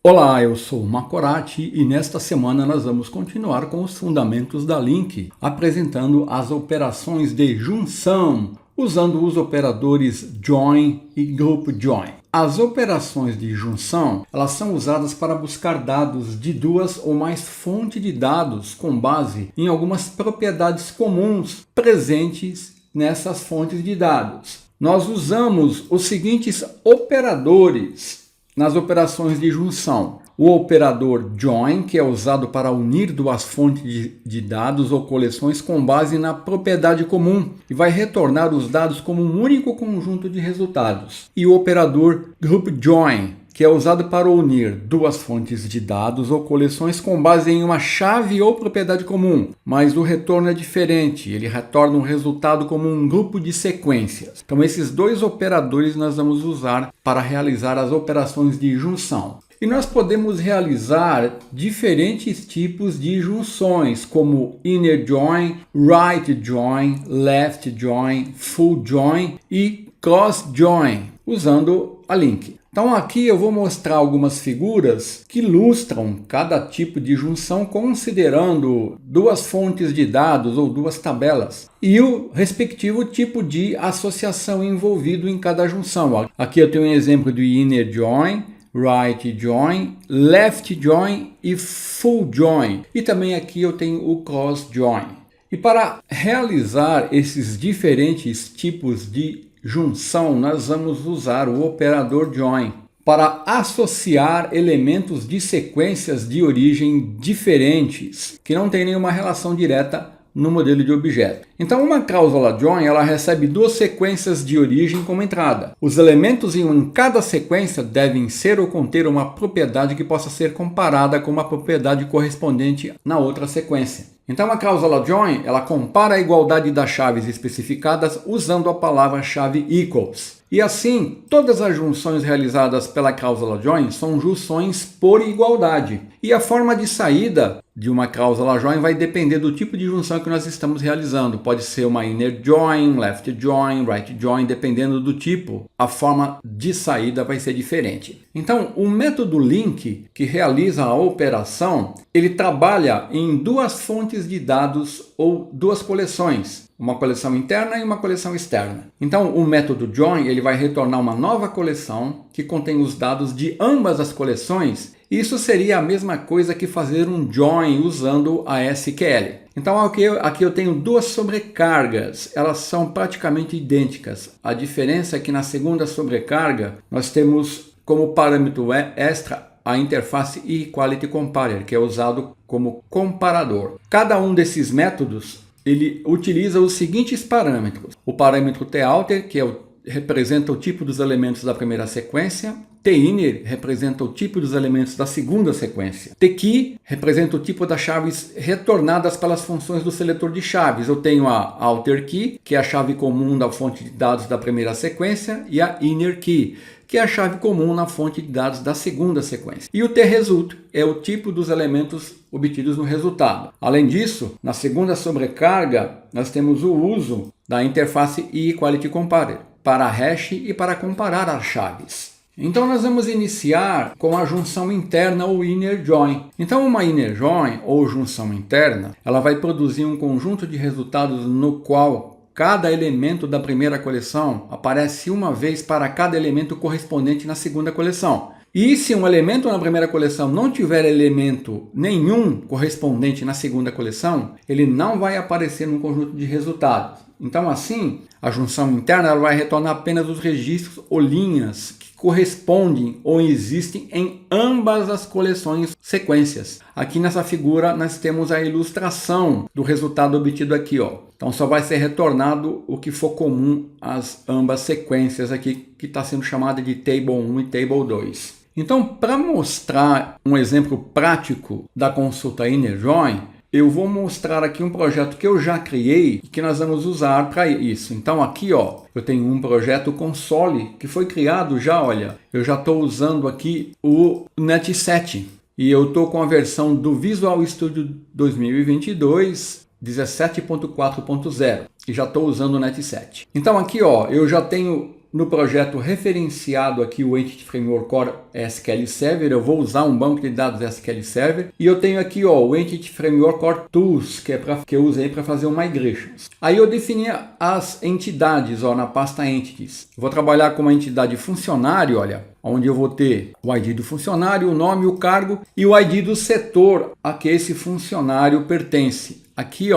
Olá, eu sou o Macorati e nesta semana nós vamos continuar com os fundamentos da Link, apresentando as operações de junção, usando os operadores join e group join. As operações de junção, elas são usadas para buscar dados de duas ou mais fontes de dados com base em algumas propriedades comuns presentes nessas fontes de dados. Nós usamos os seguintes operadores nas operações de junção. O operador join, que é usado para unir duas fontes de dados ou coleções com base na propriedade comum e vai retornar os dados como um único conjunto de resultados. E o operador group join, que é usado para unir duas fontes de dados ou coleções com base em uma chave ou propriedade comum, mas o retorno é diferente, ele retorna um resultado como um grupo de sequências. Então esses dois operadores nós vamos usar para realizar as operações de junção. E nós podemos realizar diferentes tipos de junções, como inner join, right join, left join, full join e cross join, usando a Link. Então aqui eu vou mostrar algumas figuras que ilustram cada tipo de junção considerando duas fontes de dados ou duas tabelas e o respectivo tipo de associação envolvido em cada junção. Aqui eu tenho um exemplo do inner join, right join, left join e full join. E também aqui eu tenho o cross join. E para realizar esses diferentes tipos de junção, nós vamos usar o operador join para associar elementos de sequências de origem diferentes, que não têm nenhuma relação direta no modelo de objeto. Então uma cláusula join, ela recebe duas sequências de origem como entrada. Os elementos em cada sequência devem ser ou conter uma propriedade que possa ser comparada com uma propriedade correspondente na outra sequência. Então a cláusula join, ela compara a igualdade das chaves especificadas usando a palavra-chave equals. E assim, todas as junções realizadas pela cláusula join são junções por igualdade. E a forma de saída de uma cláusula join vai depender do tipo de junção que nós estamos realizando. Pode ser uma inner join, left join, right join, dependendo do tipo. A forma de saída vai ser diferente. Então, o método link, que realiza a operação, ele trabalha em duas fontes de dados ou duas coleções. Uma coleção interna e uma coleção externa. Então, o método join, ele vai retornar uma nova coleção que contém os dados de ambas as coleções. Isso seria a mesma coisa que fazer um join usando a SQL. Então aqui eu tenho duas sobrecargas, elas são praticamente idênticas. A diferença é que na segunda sobrecarga nós temos como parâmetro extra a interface equality comparer, que é usado como comparador. Cada um desses métodos ele utiliza os seguintes parâmetros. O parâmetro TOuter, que representa o tipo dos elementos da primeira sequência. TInner representa o tipo dos elementos da segunda sequência. TKey representa o tipo das chaves retornadas pelas funções do seletor de chaves. Eu tenho a outer key, que é a chave comum da fonte de dados da primeira sequência, e a inner key, que é a chave comum na fonte de dados da segunda sequência. E o tresult é o tipo dos elementos obtidos no resultado. Além disso, na segunda sobrecarga, nós temos o uso da interface equality comparer para hash e para comparar as chaves. Então nós vamos iniciar com a junção interna ou inner join. Então uma inner join ou junção interna, ela vai produzir um conjunto de resultados no qual cada elemento da primeira coleção aparece uma vez para cada elemento correspondente na segunda coleção. E se um elemento na primeira coleção não tiver elemento nenhum correspondente na segunda coleção, ele não vai aparecer no conjunto de resultados. Então assim, a junção interna ela vai retornar apenas os registros ou linhas que correspondem ou existem em ambas as coleções sequências. Aqui nessa figura nós temos a ilustração do resultado obtido aqui, ó. Então só vai ser retornado o que for comum às ambas sequências aqui, que está sendo chamada de Table 1 e Table 2. Então, para mostrar um exemplo prático da consulta inner join, eu vou mostrar aqui um projeto que eu já criei e que nós vamos usar para isso. Então aqui, ó, eu tenho um projeto console que foi criado já, olha, eu já estou usando aqui o Net7 e eu estou com a versão do Visual Studio 2022 17.4.0 e já estou usando o Net7. Então aqui, ó, eu já tenho no projeto referenciado aqui, o Entity Framework Core SQL Server. Eu vou usar um banco de dados SQL Server. E eu tenho aqui o Entity Framework Core Tools, que eu usei para fazer o Migrations. Aí eu defini as entidades na pasta Entities. Eu vou trabalhar com uma entidade funcionário, olha, onde eu vou ter o ID do funcionário, o nome, o cargo e o ID do setor a que esse funcionário pertence. Aqui,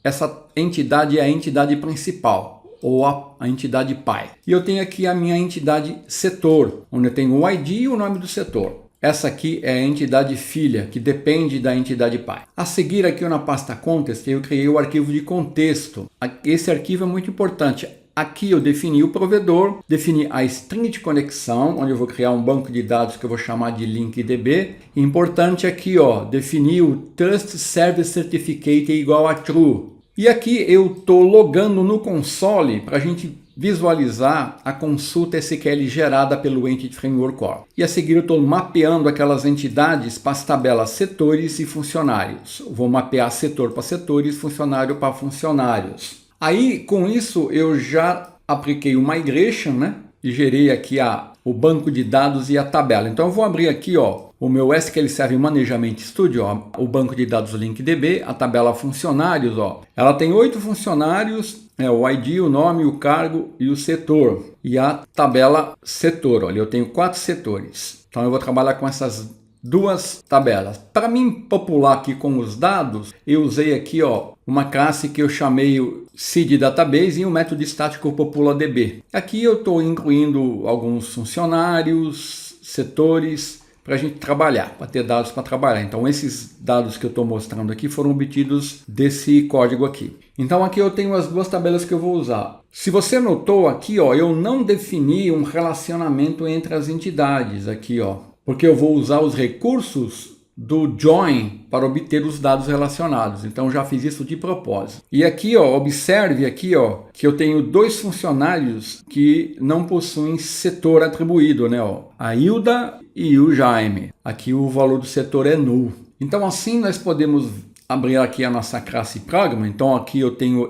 essa entidade é a entidade principal, ou a entidade pai. E eu tenho aqui a minha entidade setor, onde eu tenho o ID e o nome do setor. Essa aqui é a entidade filha, que depende da entidade pai. A seguir aqui na pasta Context, eu criei o arquivo de contexto. Esse arquivo é muito importante. Aqui eu defini o provedor, defini a string de conexão, onde eu vou criar um banco de dados que eu vou chamar de LinkDB. Importante aqui, definir o Trust Service Certificate igual a true. E aqui eu estou logando no console para a gente visualizar a consulta SQL gerada pelo Entity Framework Core. E a seguir eu estou mapeando aquelas entidades para as tabelas setores e funcionários. Eu vou mapear setor para setores, funcionário para funcionários. Aí, com isso, eu já apliquei o Migration, né? E gerei aqui o banco de dados e a tabela. Então, eu vou abrir aqui, o meu SQL Server Management Studio, o banco de dados LinkDB, a tabela funcionários, Ela tem 8 funcionários, o ID, o nome, o cargo e o setor. E a tabela setor, olha, eu tenho 4 setores. Então, eu vou trabalhar com essas 2 tabelas. Para mim popular aqui com os dados, eu usei aqui uma classe que eu chamei o seed database e um método estático populadb. Aqui eu estou incluindo alguns funcionários, setores, para a gente trabalhar, para ter dados para trabalhar. Então esses dados que eu estou mostrando aqui foram obtidos desse código aqui. Então aqui eu tenho as 2 tabelas que eu vou usar. Se você notou aqui, eu não defini um relacionamento entre as entidades aqui, porque eu vou usar os recursos do join para obter os dados relacionados. Então já fiz isso de propósito. E aqui, observe aqui, que eu tenho 2 funcionários que não possuem setor atribuído, né? A Hilda e o Jaime. Aqui o valor do setor é null. Então assim nós podemos abrir aqui a nossa classe Program. Então aqui eu tenho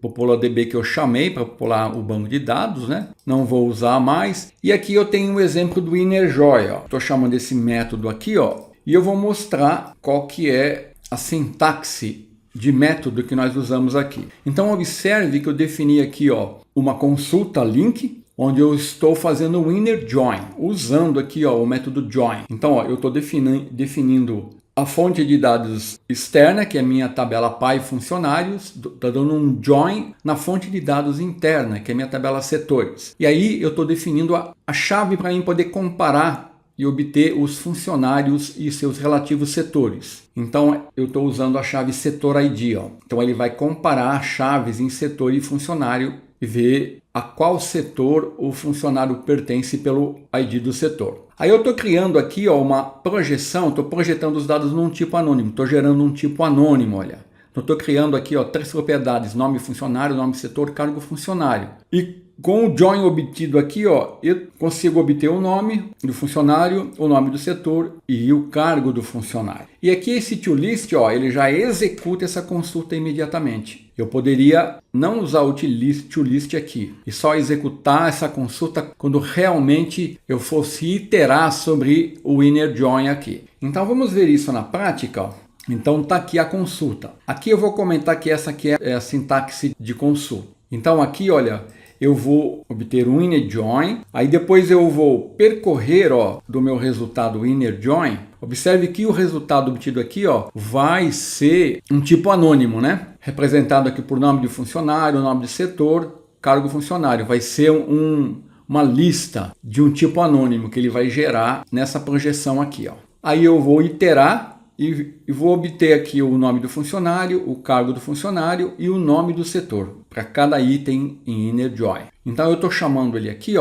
populadb que eu chamei para popular o banco de dados, né? Não vou usar mais. E aqui eu tenho o exemplo do InnerJoin, Estou chamando esse método aqui, e eu vou mostrar qual que é a sintaxe de método que nós usamos aqui. Então observe que eu defini aqui, uma consulta link, onde eu estou fazendo o InnerJoin, usando aqui, o método join. Então, eu estou definindo a fonte de dados externa, que é a minha tabela pai funcionários, está dando um join na fonte de dados interna, que é a minha tabela setores. E aí eu estou definindo a chave para mim poder comparar e obter os funcionários e seus relativos setores. Então eu estou usando a chave setor ID. Então ele vai comparar chaves em setor e funcionário e ver a qual setor o funcionário pertence pelo ID do setor. Aí eu estou criando aqui uma projeção, estou projetando os dados num tipo anônimo, estou gerando um tipo anônimo, olha. Então estou criando aqui 3 propriedades, nome funcionário, nome setor, cargo funcionário. E com o join obtido aqui, eu consigo obter o nome do funcionário, o nome do setor e o cargo do funcionário. E aqui esse toList, ele já executa essa consulta imediatamente. Eu poderia não usar o toList aqui e só executar essa consulta quando realmente eu fosse iterar sobre o InnerJoin aqui. Então vamos ver isso na prática. Então está aqui a consulta. Aqui eu vou comentar que essa aqui é a sintaxe de consulta. Então aqui, olha, eu vou obter um InnerJoin, aí depois eu vou percorrer do meu resultado InnerJoin. Observe que o resultado obtido aqui vai ser um tipo anônimo, né? Representado aqui por nome de funcionário, nome de setor, cargo funcionário. Vai ser uma lista de um tipo anônimo que ele vai gerar nessa projeção aqui. Aí eu vou iterar e vou obter aqui o nome do funcionário, o cargo do funcionário e o nome do setor para cada item em InnerJoin. Então eu estou chamando ele aqui,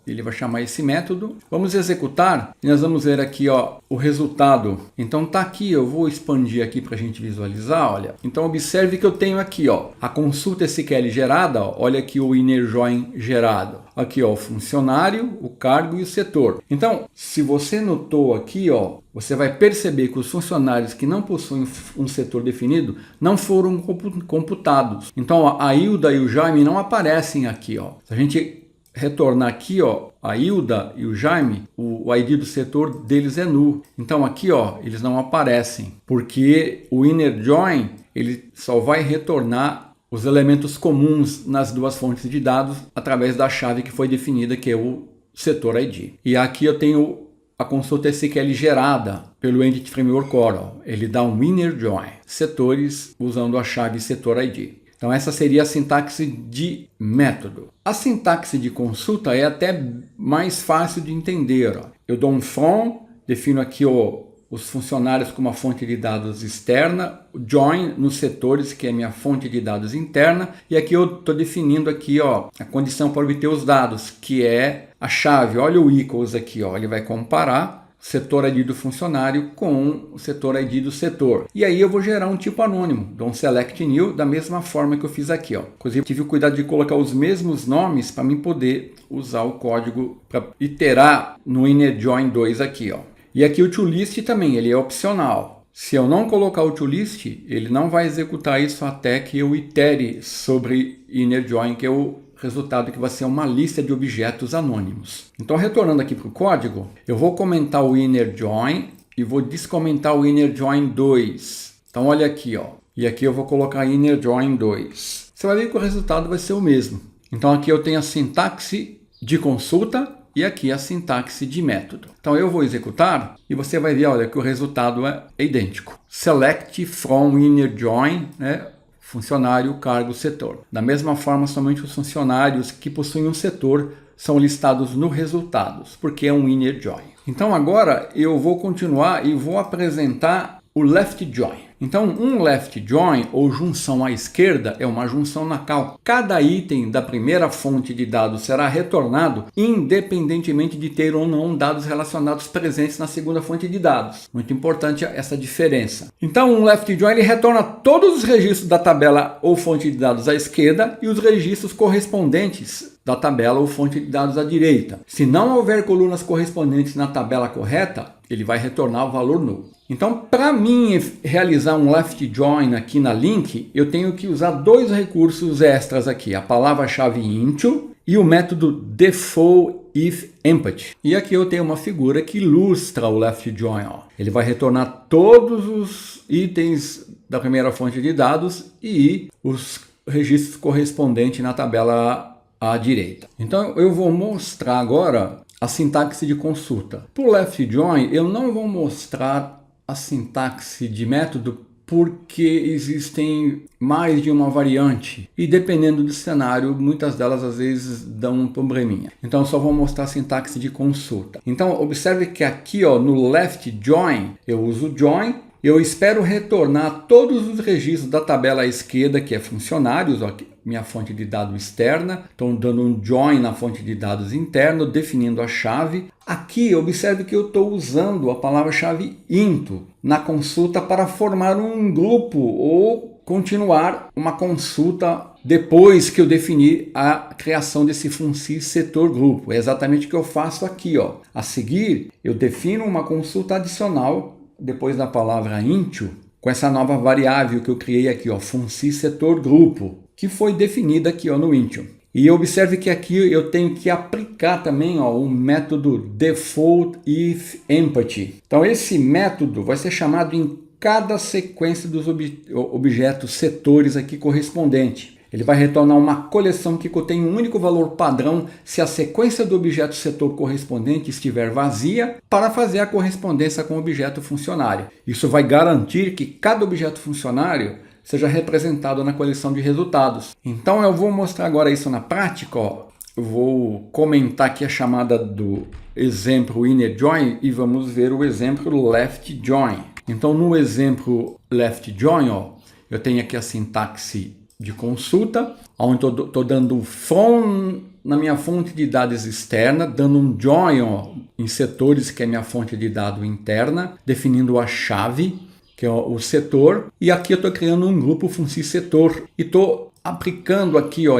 ele vai chamar esse método. Vamos executar e nós vamos ver aqui o resultado. Então tá aqui, eu vou expandir aqui para a gente visualizar, olha. Então observe que eu tenho aqui a consulta SQL gerada, olha aqui o InnerJoin gerado. Aqui o funcionário, o cargo e o setor. Então se você notou aqui, você vai perceber que os funcionários que não possuem um setor definido não foram computados. Então a Hilda e o Jaime não aparecem aqui. Se a gente retornar aqui, ó, a Hilda e o Jaime, o ID do setor deles é null. Então aqui, ó, eles não aparecem, porque o inner join ele só vai retornar os elementos comuns nas duas fontes de dados através da chave que foi definida, que é o setor ID. E aqui eu tenho a consulta SQL gerada pelo Entity Framework Coral. Ele dá um inner join, setores, usando a chave setor ID. Então essa seria a sintaxe de método. A sintaxe de consulta é até mais fácil de entender. Ó. Eu dou um from, defino aqui os funcionários como uma fonte de dados externa, join nos setores, que é minha fonte de dados interna, e aqui eu estou definindo aqui, ó, a condição para obter os dados, que é a chave. Olha o equals aqui, ó, ele vai comparar o setor ID do funcionário com o setor ID do setor. E aí eu vou gerar um tipo anônimo, dou um select new, da mesma forma que eu fiz aqui. Ó. Inclusive tive o cuidado de colocar os mesmos nomes para mim poder usar o código para iterar no inner join 2 aqui. Ó. E aqui o toList também, ele é opcional. Se eu não colocar o toList, ele não vai executar isso até que eu itere sobre inner join, que é o resultado que vai ser uma lista de objetos anônimos. Então, retornando aqui para o código, eu vou comentar o inner join e vou descomentar o inner join 2. Então, olha aqui, ó. E aqui eu vou colocar inner join 2. Você vai ver que o resultado vai ser o mesmo. Então, aqui eu tenho a sintaxe de consulta e aqui a sintaxe de método. Então, eu vou executar e você vai ver, olha, que o resultado é idêntico. Select from inner join, né? Funcionário, cargo, setor. Da mesma forma, somente os funcionários que possuem um setor são listados no resultados, porque é um inner join. Então agora eu vou continuar e vou apresentar o left join. Então um left join ou junção à esquerda é uma junção na qual cada item da primeira fonte de dados será retornado independentemente de ter ou não dados relacionados presentes na segunda fonte de dados. Muito importante essa diferença. Então um left join ele retorna todos os registros da tabela ou fonte de dados à esquerda e os registros correspondentes da tabela ou fonte de dados à direita. Se não houver colunas correspondentes na tabela correta, ele vai retornar o valor null. Então, para mim realizar um left join aqui na link, eu tenho que usar dois recursos extras aqui, a palavra-chave into e o método defaultIfEmpty. E aqui eu tenho uma figura que ilustra o left join. Ó. Ele vai retornar todos os itens da primeira fonte de dados e os registros correspondentes na tabela à direita. Então, eu vou mostrar agora a sintaxe de consulta. Para o left join, eu não vou mostrar a sintaxe de método porque existem mais de uma variante e dependendo do cenário, muitas delas às vezes dão um probleminha. Então eu só vou mostrar a sintaxe de consulta. Então observe que aqui ó, no left join eu uso join. Eu espero retornar todos os registros da tabela à esquerda, que é funcionários, ó, minha fonte de dados externa. Estou dando um join na fonte de dados interno, definindo a chave. Aqui, observe que eu estou usando a palavra-chave into na consulta para formar um grupo ou continuar uma consulta depois que eu definir a criação desse funci setor grupo. É exatamente o que eu faço aqui. Ó. A seguir, eu defino uma consulta adicional depois da palavra into, com essa nova variável que eu criei aqui, ó, funci setor grupo, que foi definida aqui ó, no into. E observe que aqui eu tenho que aplicar também ó, o método defaultIfEmpty. Então esse método vai ser chamado em cada sequência dos objetos setores aqui correspondente. Ele vai retornar uma coleção que contém um único valor padrão se a sequência do objeto setor correspondente estiver vazia para fazer a correspondência com o objeto funcionário. Isso vai garantir que cada objeto funcionário seja representado na coleção de resultados. Então eu vou mostrar agora isso na prática. Ó. Eu vou comentar aqui a chamada do exemplo inner join e vamos ver o exemplo left join. Então no exemplo left join, ó, eu tenho aqui a sintaxe de consulta, onde estou dando um from na minha fonte de dados externa, dando um join ó, em setores, que é minha fonte de dados interna, definindo a chave, que é o setor, e aqui eu estou criando um grupo funci setor, e estou aplicando aqui ó,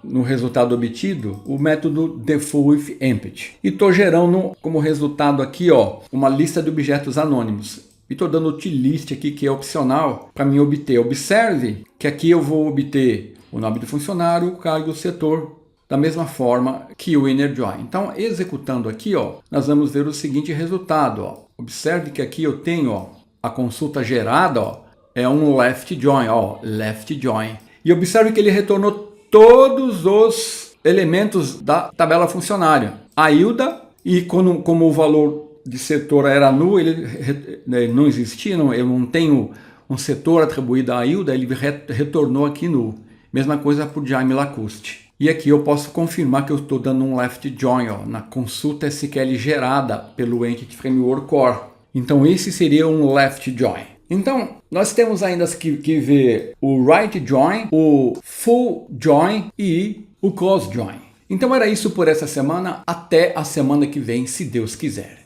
no resultado obtido o método defaultIfEmpty, e estou gerando como resultado aqui ó, uma lista de objetos anônimos. E estou dando o toList aqui, que é opcional, para mim obter. Observe que aqui eu vou obter o nome do funcionário, o cargo, o setor da mesma forma que o inner join. Então, executando aqui, ó, nós vamos ver o seguinte resultado. Ó. Observe que aqui eu tenho, ó, a consulta gerada, ó, é um left join, ó, left join. E observe que ele retornou todos os elementos da tabela funcionária. A Hilda, e como o valor de setor era nulo, ele não existia, eu não tenho um setor atribuído à Hilda, ele retornou aqui nulo. Mesma coisa para o Jaime Lacuste. E aqui eu posso confirmar que eu estou dando um left join ó, na consulta SQL gerada pelo Entity Framework Core. Então esse seria um left join. Então nós temos ainda que ver o right join, o full join e o close join. Então era isso por essa semana. Até a semana que vem, se Deus quiser.